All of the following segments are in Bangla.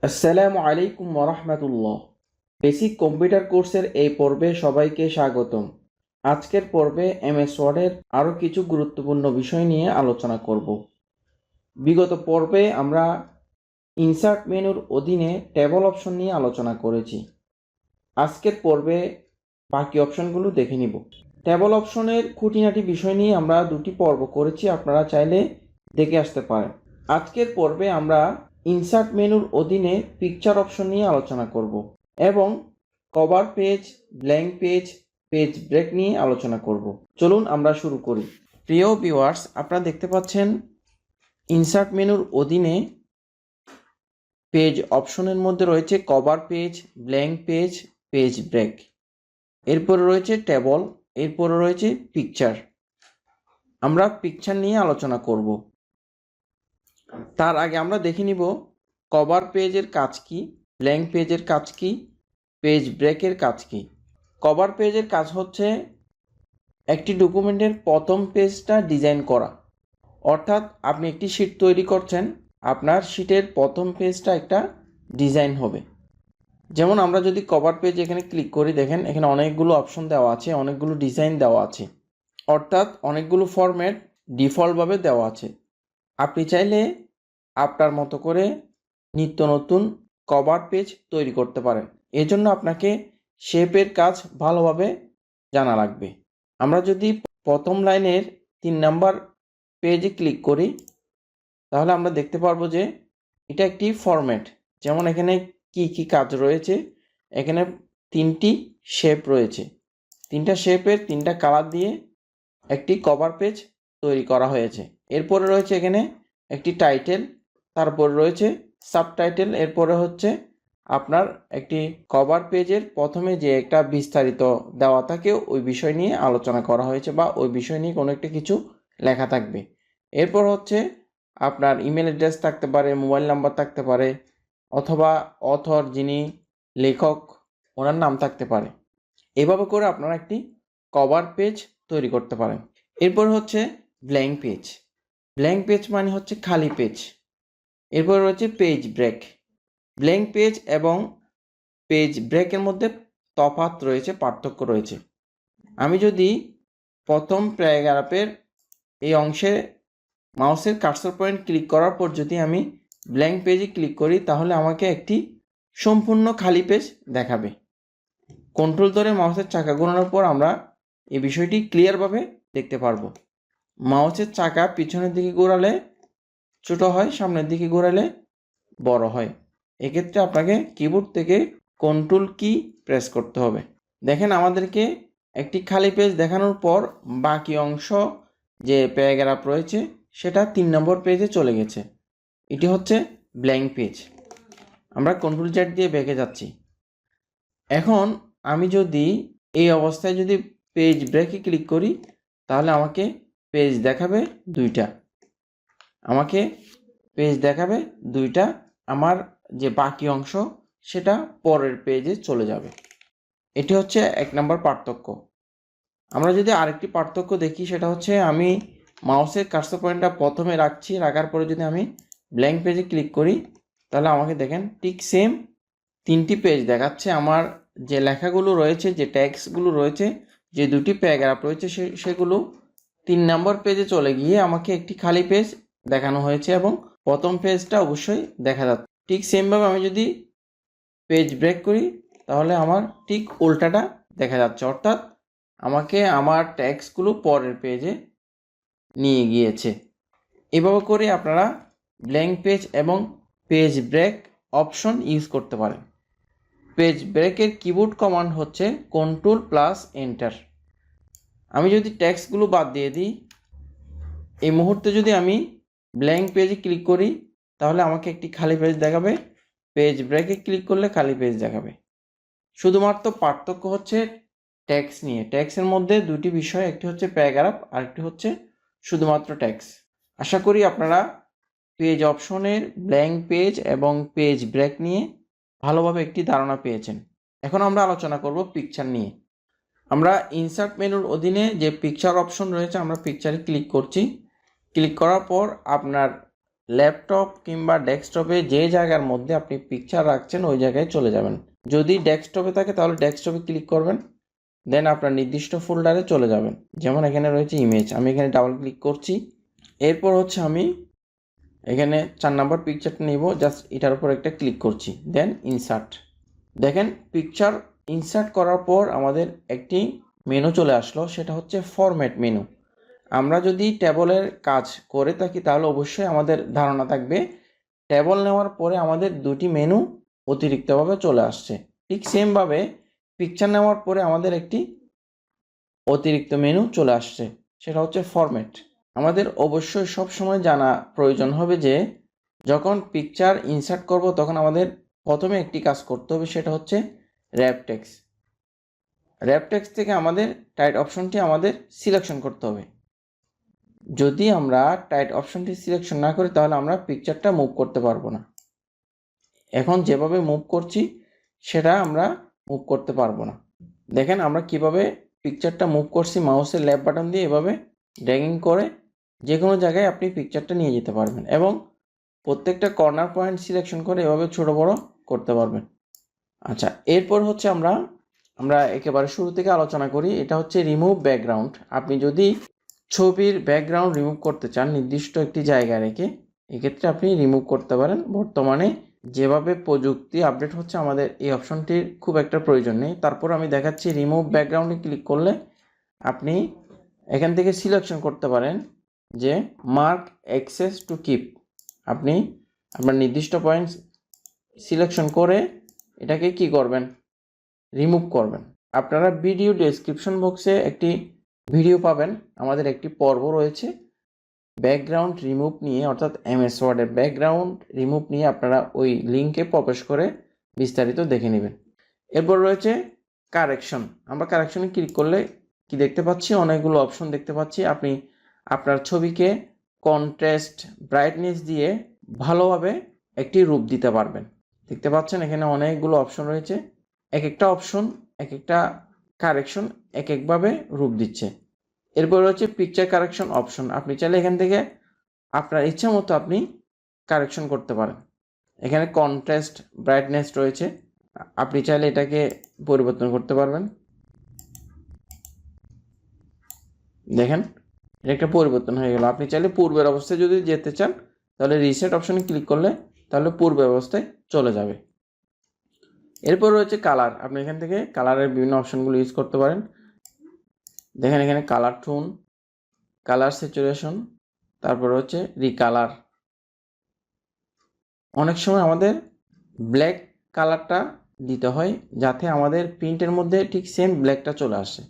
আসসালামু আলাইকুম ওরহমতুল্লাহ। বেসিক কম্পিউটার কোর্সের এই পর্বে সবাইকে স্বাগতম। আজকের পর্বে এমএস ওয়ার্ডের আরও কিছু গুরুত্বপূর্ণ বিষয় নিয়ে আলোচনা করব। বিগত পর্বে আমরা ইনসার্ট মেনুর অধীনে টেবল অপশন নিয়ে আলোচনা করেছি। আজকের পর্বে বাকি অপশনগুলো দেখে নিব। টেবল অপশনের খুঁটিনাটি বিষয় নিয়ে আমরা দুটি পর্ব করেছি, আপনারা চাইলে দেখে আসতে পারেন। আজকের পর্বে আমরা ইনসার্ট মেনুর অধীনে পিকচার অপশন নিয়ে আলোচনা করব এবং cover page, blank page, page break নিয়ে আলোচনা করব। চলুন আমরা শুরু করি। প্রিয় ভিউয়ার্স, আপনারা দেখতে পাচ্ছেন ইনসার্ট মেনুর অধীনে পেজ অপশনের মধ্যে রয়েছে cover page, blank page, page break, এরপরে রয়েছে টেবল, এরপরে রয়েছে পিকচার। আমরা পিকচার নিয়ে আলোচনা করব। তার আগে আমরা দেখে নিব কভার পেজের কাজ কি, ব্ল্যাঙ্ক পেজের কাজ কি, পেজ ব্রেকের কাজ কি। কভার পেজের কাজ হচ্ছে একটি ডকুমেন্টের প্রথম পেজটা ডিজাইন করা। অর্থাৎ আপনি একটি শীট তৈরি করছেন, আপনার শীটের প্রথম পেজটা একটা ডিজাইন হবে। যেমন আমরা যদি কভার পেজ এখানে ক্লিক করি, দেখেন এখানে অনেকগুলো অপশন দেওয়া আছে, অনেকগুলো ডিজাইন দেওয়া আছে, অর্থাৎ অনেকগুলো ফরম্যাট ডিফল্টভাবে দেওয়া আছে। আপনি চাইলে আপনার মতো করে নিত্য নতুন কভার পেজ তৈরি করতে পারেন। এজন্য আপনাকে শেপের কাজ ভালোভাবে জানা লাগবে। আমরা যদি প্রথম লাইনের 3 নাম্বার পেজে ক্লিক করি, তাহলে আমরা দেখতে পারবো যে এটা একটি ফরম্যাট। যেমন এখানে কি কি কাজ রয়েছে, এখানে 3টি শেপ রয়েছে, 3টা শেপের 3টা কালার দিয়ে একটি কভার পেজ তৈরি করা হয়েছে। এরপরে রয়েছে এখানে একটি টাইটেল, তারপর রয়েছে সাবটাইটেল, এরপরে হচ্ছে আপনার একটি কভার পেজের প্রথমে যে একটা বিস্তারিত দেওয়া থাকে ওই বিষয় নিয়ে আলোচনা করা হয়েছে বা ওই বিষয় নিয়ে কোনো একটা কিছু লেখা থাকবে। এরপর হচ্ছে আপনার ইমেল অ্যাড্রেস থাকতে পারে, মোবাইল নাম্বার থাকতে পারে, অথবা অথর যিনি লেখক ওনার নাম থাকতে পারে। এভাবে করে আপনারা একটি কভার পেজ তৈরি করতে পারেন। এরপর হচ্ছে ব্ল্যাঙ্ক পেজ। ব্ল্যাঙ্ক পেজ মানে হচ্ছে খালি পেজ। এরপর রয়েছে পেজ ব্রেক। ব্ল্যাঙ্ক পেজ এবং পেজ ব্রেকের মধ্যে তফাৎ রয়েছে, পার্থক্য রয়েছে। আমি যদি প্রথম প্যারাগ্রাফের এই অংশে মাউসের কার্সর পয়েন্ট ক্লিক করার পর যদি আমি ব্ল্যাঙ্ক পেজে ক্লিক করি, তাহলে আমাকে একটি সম্পূর্ণ খালি পেজ দেখাবে। কন্ট্রোল ধরে মাউসের চাকা ঘোরানোর পর আমরা এই বিষয়টি ক্লিয়ারভাবে দেখতে পারবো। মাউসের চাকা পিছনের দিকে ঘোরালে ছোট হয়, সামনের দিকে ঘোরালে বড় হয়। এক্ষেত্রে আপনাকে কিবোর্ড থেকে কন্ট্রোল কি প্রেস করতে হবে। দেখেন আমাদেরকে একটি খালি পেজ দেখানোর পর বাকি অংশ যে প্যারাগ্রাফ রয়েছে সেটা 3 নম্বর পেজে চলে গেছে। এটি হচ্ছে ব্ল্যাঙ্ক পেজ। আমরা কন্ট্রোল জ্যাট দিয়ে বেঁকে যাচ্ছি। এখন আমি যদি এই অবস্থায় যদি পেজ ব্রেকে ক্লিক করি, তাহলে আমাকে পেজ দেখাবে 2টা। আমাকে পেজ দেখাবে 2টা, আমার যে বাকি অংশ সেটা পরের পেজে চলে যাবে। এটি হচ্ছে 1 নম্বর পার্থক্য। আমরা যদি আরেকটি পার্থক্য দেখি, সেটা হচ্ছে আমি মাউসের কার্সর পয়েন্টটা প্রথমে রাখছি, রাখার পরে যদি আমি ব্ল্যাঙ্ক পেজে ক্লিক করি, তাহলে আমাকে দেখেন ঠিক সেম 3টি পেজ দেখাচ্ছে। আমার যে লেখাগুলো রয়েছে, যে ট্যাক্সগুলো রয়েছে, যে 2টি প্যারাগ্রাফ রয়েছে সেগুলো 3 নম্বর পেজে চলে গিয়ে আমাকে একটি খালি পেজ দেখানো হয়েছে এবং প্রথম পেজটা অবশ্যই দেখা যাচ্ছে। ঠিক সেমভাবে আমি যদি পেজ ব্রেক করি, তাহলে আমার ঠিক উল্টাটা দেখা যাচ্ছে, অর্থাৎ আমাকে আমার ট্যাক্সগুলো পরের পেজে নিয়ে গিয়েছে। এভাবে করে আপনারা ব্ল্যাঙ্ক পেজ এবং পেজ ব্রেক অপশন ইউজ করতে পারেন। পেজ ব্রেকের কিবোর্ড কমান্ড হচ্ছে Ctrl+Enter। আমি যদি ট্যাক্সগুলো বাদ দিয়ে দিই, এই মুহূর্তে যদি আমি ব্ল্যাঙ্ক পেজে ক্লিক করি, তাহলে আমাকে একটি খালি পেজ দেখাবে। পেজ ব্রেকে ক্লিক করলে খালি পেজ দেখাবে। শুধুমাত্র পার্থক্য হচ্ছে ট্যাক্স নিয়ে। ট্যাক্সের মধ্যে 2টি বিষয়, একটি হচ্ছে প্যারাগ্রাফ আর একটি হচ্ছে শুধুমাত্র ট্যাক্স। আশা করি আপনারা পেজ অপশনের ব্ল্যাঙ্ক পেজ এবং পেজ ব্রেক নিয়ে ভালোভাবে একটি ধারণা পেয়েছেন। এখন আমরা আলোচনা করব পিকচার নিয়ে। আমরা ইনসার্ট মেনুর অধীনে যে পিকচার অপশন রয়েছে, আমরা পিকচারে ক্লিক করছি। ক্লিক করার পর আপনার ল্যাপটপ কিংবা ডেস্কটপে যে জায়গার মধ্যে আপনি পিকচার রাখছেন ওই জায়গায় চলে যাবেন। যদি ডেস্কটপে থাকে তাহলে ডেস্কটপে ক্লিক করবেন, দেন আপনার নির্দিষ্ট ফোল্ডারে চলে যাবেন। যেমন এখানে রয়েছে ইমেজ, আমি এখানে ডাবল ক্লিক করছি। এরপর হচ্ছে আমি এখানে 4 নম্বর পিকচারটা নিব, জাস্ট এটার উপর একটা ক্লিক করছি, দেন ইনসার্ট। দেখেন পিকচার ইনসার্ট করার পর আমাদের একটি মেনু চলে আসলো, সেটা হচ্ছে ফরম্যাট মেনু। আমরা যদি ট্যাবলের কাজ করে থাকি তাহলে অবশ্যই আমাদের ধারণা থাকবে ট্যাবল নেওয়ার পরে আমাদের দুটি মেনু অতিরিক্তভাবে চলে আসছে। ঠিক সেমভাবে পিকচার নেওয়ার পরে আমাদের একটি অতিরিক্ত মেনু চলে আসছে, সেটা হচ্ছে ফরম্যাট। আমাদের অবশ্যই সব সময় জানা প্রয়োজন হবে যে যখন পিকচার ইনসার্ট করব তখন আমাদের প্রথমে একটি কাজ করতে হবে, সেটা হচ্ছে র্যাপ টেক্সট। র্যাপ টেক্সট থেকে আমাদের টাইট অপশনটি আমাদের সিলেকশন করতে হবে। যদি আমরা টাইট অপশনটি সিলেকশন না করি তাহলে আমরা পিকচারটা মুভ করতে পারবো না। এখন যেভাবে মুভ করছি সেটা আমরা মুভ করতে পারবো না। দেখেন আমরা কিভাবে পিকচারটা মুভ করছি, মাউসের লেফট বাটন দিয়ে এভাবে ড্র্যাগিং করে যে কোনো জায়গায় আপনি পিকচারটা নিয়ে যেতে পারবেন এবং প্রত্যেকটা কর্নার পয়েন্ট সিলেকশন করে এভাবে ছোট বড় করতে পারবেন। আচ্ছা, এরপর হচ্ছে আমরা একেবারে শুরু থেকে আলোচনা করি, এটা হচ্ছে রিমুভ ব্যাকগ্রাউন্ড। আপনি যদি ছবির ব্যাকগ্রাউন্ড রিমুভ করতে চান নির্দিষ্ট একটি জায়গা রেখে, এক্ষেত্রে আপনি রিমুভ করতে পারেন। বর্তমানে যেভাবে প্রযুক্তি আপডেট হচ্ছে আমাদের এই অপশনটির খুব একটা প্রয়োজন নেই। তারপর আমি দেখাচ্ছি রিমুভ ব্যাকগ্রাউন্ডে ক্লিক করলে আপনি এখান থেকে সিলেকশন করতে পারেন যে মার্ক অ্যাক্সেস টু কিপ। আপনি আপনার নির্দিষ্ট পয়েন্ট সিলেকশন করে এটাকে কি করবেন, রিমুভ করবেন। আপনারা ভিডিও ডেসক্রিপশন বক্সে একটি ভিডিও পাবেন, আমাদের একটি পর্ব রয়েছে ব্যাকগ্রাউন্ড রিমুভ নিয়ে, অর্থাৎ এমএস ওয়ার্ডের ব্যাকগ্রাউন্ড রিমুভ নিয়ে। আপনারা ওই লিঙ্কে প্রবেশ করে বিস্তারিত দেখে নেবেন। এরপর রয়েছে কারেকশন। আমরা কারেকশনে ক্লিক করলে কি দেখতে পাচ্ছি, অনেকগুলো অপশন দেখতে পাচ্ছি। আপনি আপনার ছবিকে কন্ট্রাস্ট ব্রাইটনেস দিয়ে ভালোভাবে একটি রূপ দিতে পারবেন। দেখতে পাচ্ছেন এখানে অনেকগুলো অপশন রয়েছে, এক একটা অপশন এক একটা কারেকশন এক একভাবে রূপ দিচ্ছে। এরপর রয়েছে পিকচার কারেকশন অপশন। আপনি চাইলে এখান থেকে আপনার ইচ্ছা মতো আপনি কারেকশন করতে পারেন। এখানে কন্ট্রাস্ট ব্রাইটনেস রয়েছে, আপনি চাইলে এটাকে পরিবর্তন করতে পারবেন। দেখেন এটা একটা পরিবর্তন হয়ে গেল। আপনি চাইলে পূর্বের অবস্থায় যদি যেতে চান তাহলে রিসেট অপশনে ক্লিক করলে তাহলে পূর্বের অবস্থায় চলে যাবে। এরপর রয়েছে কালার। আপনি এখান থেকে কালারের বিভিন্ন অপশনগুলো ইউজ করতে পারেন। দেখেন এখানে কালার টোন, কালার স্যাচুরেশন, তারপর হচ্ছে রিকালার। অনেক সময় আমাদের ব্ল্যাক কালারটা দিতে হয় যাতে আমাদের প্রিন্টের মধ্যে ঠিক সেম ব্ল্যাকটা চলে আসে।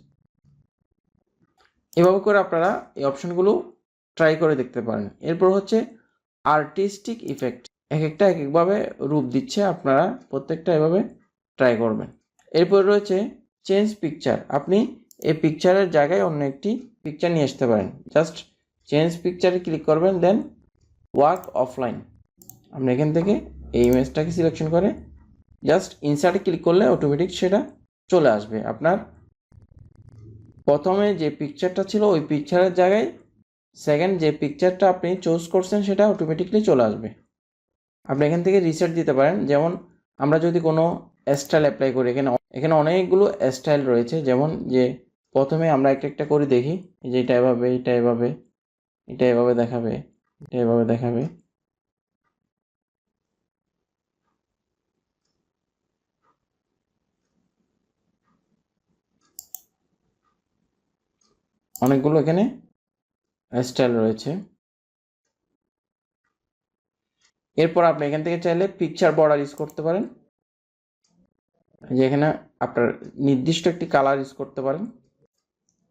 এভাবে করে আপনারা এই অপশনগুলো ট্রাই করে দেখতে পারেন। এরপর হচ্ছে আর্টিস্টিক ইফেক্ট, এক একটা এক একভাবে রূপ দিচ্ছে, আপনারা প্রত্যেকটা এভাবে ট্রাই করবেন। এরপর রয়েছে চেঞ্জ পিকচার। আপনি এই পিকচারের জায়গায় অন্য একটি পিকচার নিয়ে আসতে পারেন। জাস্ট চেঞ্জ পিকচারে ক্লিক করবেন, দেন ওয়ার্ক অফলাইন। আপনি এখান থেকে এই ইমেজটাকে সিলেকশন করে জাস্ট ইনসার্টে ক্লিক করলে অটোমেটিক সেটা চলে আসবে। আপনার প্রথমে যে পিকচারটা ছিল ওই পিকচারের জায়গায় সেকেন্ড যে পিকচারটা আপনি চুজ করছেন সেটা অটোমেটিকলি চলে আসবে। আপনি এখান থেকে রিসেট দিতে পারেন। যেমন আমরা যদি কোনো স্টাইল অ্যাপ্লাই করি, এখানে অনেকগুলো স্টাইল রয়েছে। যেমন যে প্রথমে আমরা একটা একটা করে দেখি, যে এটা এভাবে, এটা এভাবে, এটা এভাবে দেখাবে, এটা এভাবে দেখাবে। অনেকগুলো এখানে স্টাইল রয়েছে। এরপর আপনি এখান থেকে চাইলে পিকচার বর্ডার ইউজ করতে পারেন, যে এখানে আপনার নির্দিষ্ট একটি কালার ইউজ করতে পারেন।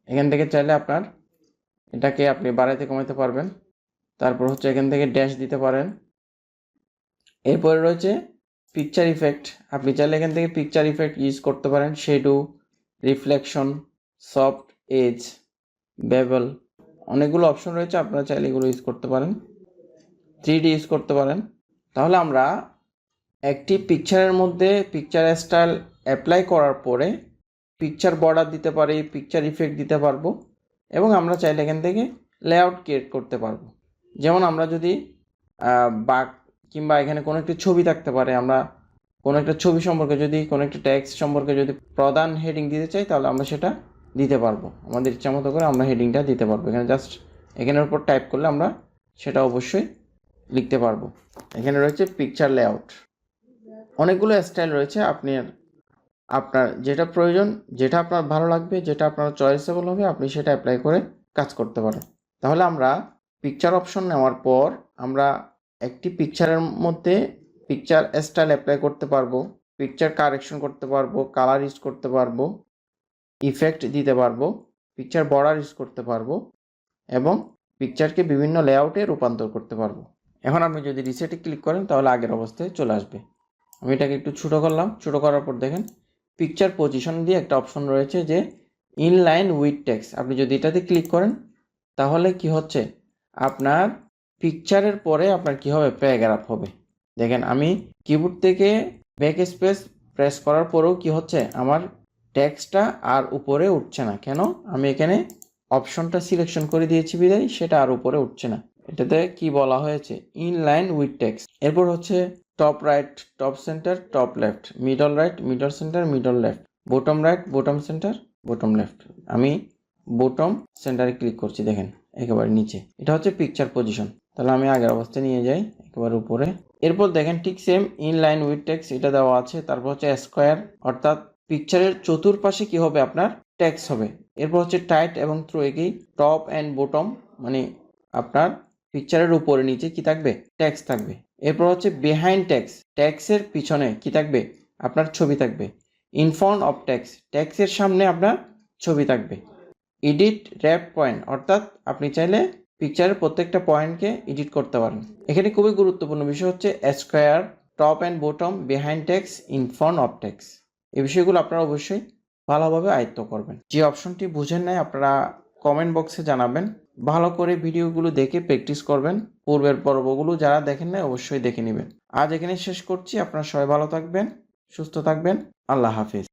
এখান থেকে চাইলে আপনার এটাকে আপনি বাড়াইতে কমাতে পারবেন। তারপর হচ্ছে এখান থেকে ড্যাশ দিতে পারেন। এরপরে রয়েছে পিকচার ইফেক্ট। আপনি চাইলে এখান থেকে পিকচার ইফেক্ট ইউজ করতে পারেন, shadow, reflection, soft edge, bevel, অনেকগুলো অপশন রয়েছে, আপনারা চাইলে এগুলো ইউজ করতে পারেন। 3D ইউজ করতে পারেন। তাহলে আমরা একটি পিকচারের মধ্যে পিকচার স্টাইল অ্যাপ্লাই করার পরে পিকচার বর্ডার দিতে পারি, পিকচার ইফেক্ট দিতে পারবো এবং আমরা চাইলে এখান থেকে লেআউট ক্রিয়েট করতে পারবো। যেমন আমরা যদি বাঘ কিংবা এখানে কোনো একটা ছবি থাকতে পারে। আমরা কোনো একটা ছবি সম্পর্কে যদি কোনো একটা টেক্সট সম্পর্কে যদি প্রধান হেডিং দিতে চাই তাহলে আমরা সেটা দিতে পারবো। আমাদের ইচ্ছা মতো করে আমরা হেডিংটা দিতে পারবো। এখানে জাস্ট এখানের উপর টাইপ করলে আমরা সেটা অবশ্যই লিখতে পারবো। এখানে রয়েছে পিকচার লেআউট, অনেকগুলো স্টাইল রয়েছে। আপনার যেটা প্রয়োজন, যেটা আপনার ভালো লাগবে, যেটা আপনার চয়েসেবল হবে, আপনি সেটা অ্যাপ্লাই করে কাজ করতে পারেন। তাহলে আমরা পিকচার অপশন নেওয়ার পর আমরা একটি পিকচারের মধ্যে পিকচার স্টাইল অ্যাপ্লাই করতে পারবো, পিকচার কারেকশন করতে পারবো, কালার ইউজ করতে পারবো, ইফেক্ট দিতে পারবো, পিকচার বর্ডার ইউজ করতে পারবো এবং পিকচারকে বিভিন্ন লেআউটে রূপান্তর করতে পারবো। এখন আপনি যদি রিসেটে ক্লিক করেন তাহলে আগের অবস্থায় চলে আসবে। আমি এটাকে একটু ছোটো করলাম। ছোটো করার পর দেখেন পিকচার পজিশন দিয়ে একটা অপশন রয়েছে যে ইনলাইন উইথ টেক্সট। আপনি যদি এটাতে ক্লিক করেন তাহলে কি হচ্ছে, আপনার পিকচারের পরে আপনার কি হবে, প্যারাগ্রাফ হবে। দেখেন আমি কিবোর্ড থেকে ব্যাক স্পেস প্রেস করার পরেও কি হচ্ছে, আমার টেক্সটটা আর উপরে উঠছে না। কেন? আমি এখানে অপশনটা সিলেকশন করে দিয়েছি বিদায় সেটা আর উপরে উঠছে না। এটাতে কি বলা হয়েছে, ইনলাইন উইথ টেক্সট। এরপর হচ্ছে top right, top centre, top left, middle right, middle centre, middle left, bottom right, bottom centre, bottom left. আমি বটম সেন্টারে ক্লিক করছি, দেখেন একেবারে নিচে। এটা হচ্ছে পিকচার পজিশন। তাহলে আমি আগের অবস্থায় নিয়ে যাই একেবারে উপরে। এরপর দেখেন ঠিক সেম ইনলাইন উইথ টেক্সট এটা দেওয়া আছে। তারপর হচ্ছে স্কোয়ার, অর্থাৎ পিকচারের চতুর্পাশে কি হবে, আপনার টেক্সট হবে। এরপর হচ্ছে টাইট এবং থ্রো, একই টপ অ্যান্ড বটম, মানে আপনার পিকচারের উপরে নিচে কি থাকবে, টেক্সট থাকবে। এরপর হচ্ছে বিহাইন্ড টেক্সট, টেক্সটের পিছনে কি থাকবে, আপনার ছবি থাকবে। ইন ফ্রন্ট অফ টেক্সট, টেক্সটের সামনে আপনার ছবি থাকবে। এডিট র্যাপ পয়েন্ট, অর্থাৎ আপনি চাইলে পিকচারের প্রত্যেকটা পয়েন্টকে এডিট করতে পারেন। এখানে খুবই গুরুত্বপূর্ণ বিষয় হচ্ছে square, top and bottom, behind text, in front of text. এই বিষয়গুলো আপনারা অবশ্যই ভালোভাবে আয়ত্ত করবেন। যে অপশনটি বুঝেন নাই আপনারা কমেন্ট বক্সে জানাবেন। ভালো করে ভিডিওগুলো দেখে প্র্যাকটিস করবেন। পূর্বের পর্বগুলো যারা দেখেন নাই অবশ্যই দেখে নেবেন। আজ এখানে শেষ করছি। আপনারা সবাই ভালো থাকবেন, সুস্থ থাকবেন। আল্লাহ হাফিজ।